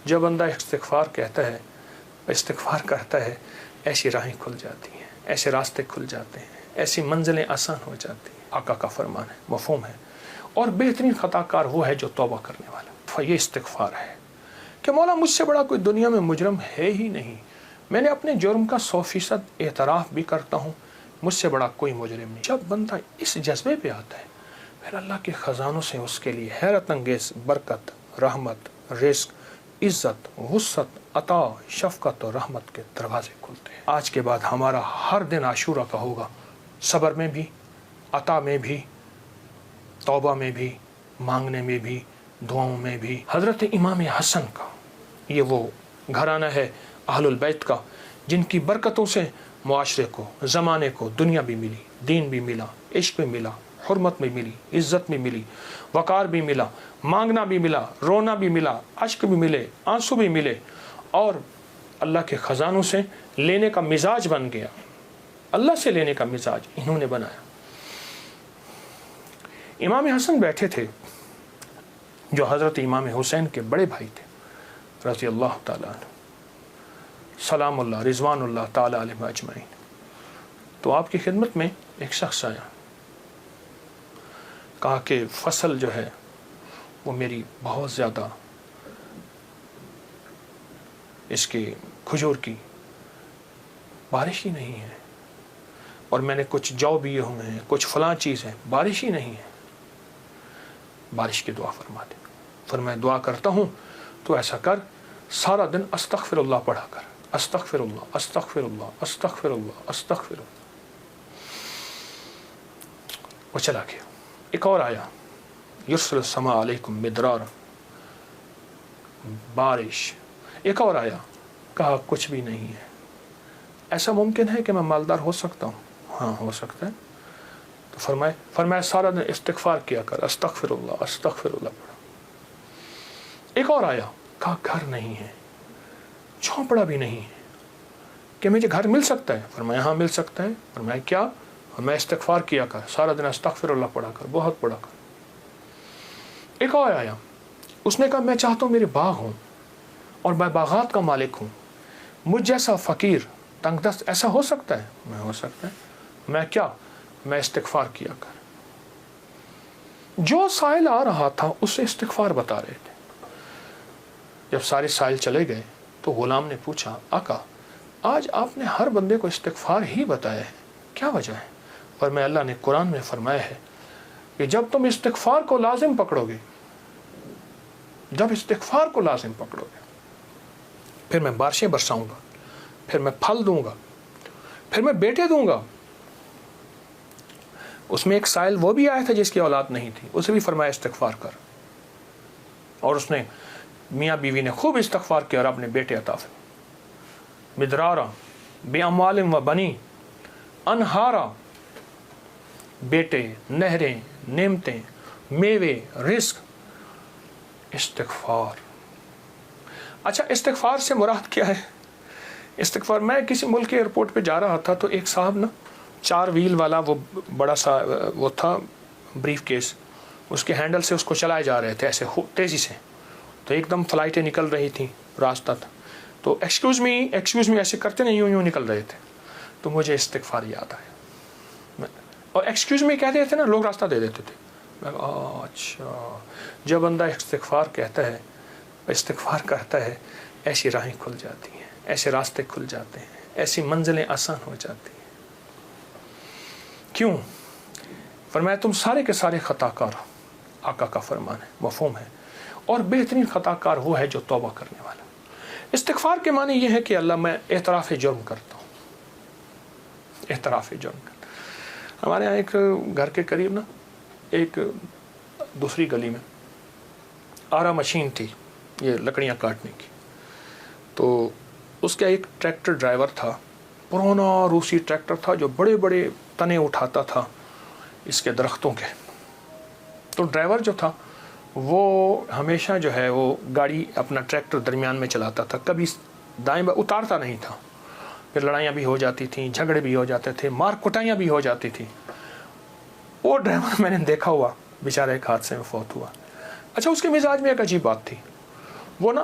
جو بندہ استغفار کہتا ہے، استغفار کرتا ہے، ایسی راہیں کھل جاتی ہیں، ایسے راستے کھل جاتے ہیں، ایسی منزلیں آسان ہو جاتی ہیں۔ آقا کا فرمان ہے، مفہوم ہے۔ اور بہترین خطا کار وہ ہے جو توبہ کرنے والا۔ یہ استغفار ہے کہ مولا مجھ سے بڑا کوئی دنیا میں مجرم ہے ہی نہیں، میں نے اپنے جرم کا 100% اعتراف بھی کرتا ہوں، مجھ سے بڑا کوئی مجرم نہیں۔ جب بندہ اس جذبے پہ آتا ہے، پھر اللہ کے خزانوں سے اس کے لیے حیرت انگیز برکت، رحمت، رزق، عزت، وسعت، عطا، شفقت اور رحمت کے دروازے کھلتے ہیں۔ آج کے بعد ہمارا ہر دن عاشورہ کا ہوگا، صبر میں بھی، عطا میں بھی، توبہ میں بھی، مانگنے میں بھی، دعاؤں میں بھی۔ حضرت امام حسن کا یہ وہ گھرانہ ہے اہل البیت کا، جن کی برکتوں سے معاشرے کو، زمانے کو دنیا بھی ملی، دین بھی ملا، عشق بھی ملا، حرمت بھی ملی، عزت بھی ملی، وقار بھی ملا، مانگنا بھی ملا، رونا بھی ملا، اشک بھی ملے، آنسو بھی ملے، اور اللہ کے خزانوں سے لینے کا مزاج بن گیا۔ اللہ سے لینے کا مزاج انہوں نے بنایا۔ امام حسن بیٹھے تھے جو حضرت امام حسین کے بڑے بھائی تھے رضی اللہ تعالیٰ عنہ، سلام اللہ رضوان اللہ تعالیٰ علیہ اجمعین۔ تو آپ کی خدمت میں ایک شخص آیا، کہا کہ فصل جو ہے وہ میری بہت زیادہ، اس کی کھجور کی بارش ہی نہیں ہے، اور میں نے کچھ جو بیے ہوئے ہیں، کچھ فلاں چیز ہے، بارش ہی نہیں ہے، بارش کی دعا فرما دے۔ فرمایا دعا کرتا ہوں تو ایسا کر، سارا دن استغفر اللہ پڑھا کر، استغفر اللہ استغفر اللہ استغفر اللہ استغفر اللہ۔ وہ چلا گیا۔ ایک اور آیا، یرسل السماء علیکم مدرار، بارش۔ ایک اور آیا، کہا کچھ بھی نہیں ہے۔ ایسا ممکن ہے کہ میں مالدار ہو سکتا ہوں؟ ہاں ہو سکتا ہے۔ تو فرمایا سارا دن استغفار کیا کر، استغفر اللہ پڑھا۔ ایک اور آیا، کہا گھر نہیں ہے، جھونپڑا بھی نہیں ہے، کہ مجھے گھر مل سکتا ہے؟ فرمایا ہاں مل سکتا ہے۔ فرمایا کیا؟ میں استغفار کیا کر، سارا دن استغفر اللہ پڑھا کر، بہت پڑھا کر۔ ایک اور آیا، اس نے کہا میں چاہتا ہوں میرے باغ ہوں اور میں باغات کا مالک ہوں، مجھ جیسا فقیر تنگ دست ایسا ہو سکتا ہے؟ میں ہو سکتا ہے۔ میں کیا؟ میں استغفار کیا کر۔ جو سائل آ رہا تھا اسے استغفار بتا رہے تھے۔ جب سارے سائل چلے گئے تو غلام نے پوچھا آقا آج آپ نے ہر بندے کو استغفار ہی بتایا ہے، کیا وجہ ہے؟ اور میں اللہ نے قرآن میں فرمایا ہے کہ جب تم استغفار کو لازم پکڑو گے، جب استغفار کو لازم پکڑو گے، پھر میں بارشیں برساؤں گا، پھر میں پھل دوں گا، پھر میں بیٹے دوں گا۔ اس میں ایک سائل وہ بھی آیا تھا جس کی اولاد نہیں تھی، اسے بھی فرمایا استغفار کر، اور اس نے میاں بیوی نے خوب استغفار کیا اور اپنے بیٹے عطا فرمائے۔ مدرارا بے اموال و بنی، انہارا، بیٹے، نہریں، نعمتیں، میوے، رزق، استغفار۔ اچھا استغفار سے مراد کیا ہے؟ استغفار، میں کسی ملک کے ایئرپورٹ پہ جا رہا تھا تو ایک صاحب نا 4 ویل والا وہ بڑا سا وہ تھا بریف کیس، اس کے ہینڈل سے اس کو چلائے جا رہے تھے ایسے تیزی سے، تو ایک دم فلائٹیں نکل رہی تھیں، راستہ تھا، تو ایکسکیوز می ایسے کرتے نہیں، یوں نکل رہے تھے، تو مجھے استغفار یاد آیا، اور ایکسکیوز می کہتے تھے نا، لوگ راستہ دے دیتے تھے۔ میں اچھا، جب بندہ استغفار کہتا ہے، استغفار کرتا ہے، ایسی راہیں کھل جاتی ہیں، ایسے راستے کھل جاتے ہیں، ایسی منزلیں آسان ہو جاتی ہیں۔ کیوں؟ فرمایا تم سارے کے سارے خطا کار، آقا کا فرمان ہے، مفہوم ہے، اور بہترین خطا کار وہ ہے جو توبہ کرنے والا۔ استغفار کے معنی یہ ہے کہ اللہ میں اعتراف جرم کرتا ہوں، اعتراف جرم کرتا ہوں۔ ہمارے یہاں ایک گھر کے قریب نا ایک دوسری گلی میں آرا مشین تھی، یہ لکڑیاں کاٹنے کی، تو اس کا ایک ٹریکٹر ڈرائیور تھا، پرانا روسی ٹریکٹر تھا جو بڑے بڑے تنے اٹھاتا تھا اس کے درختوں کے۔ تو ڈرائیور جو تھا وہ ہمیشہ جو ہے وہ گاڑی اپنا ٹریکٹر درمیان میں چلاتا تھا، کبھی دائیں بائیں اتارتا نہیں تھا، پھر لڑائیاں بھی ہو جاتی تھیں، جھگڑے بھی ہو جاتے تھے، مار کٹائیاں بھی ہو جاتی تھیں۔ وہ ڈرائیور میں نے دیکھا ہوا بیچارہ ایک حادثے میں فوت ہوا۔ اچھا اس کے مزاج میں ایک عجیب بات تھی، وہ نا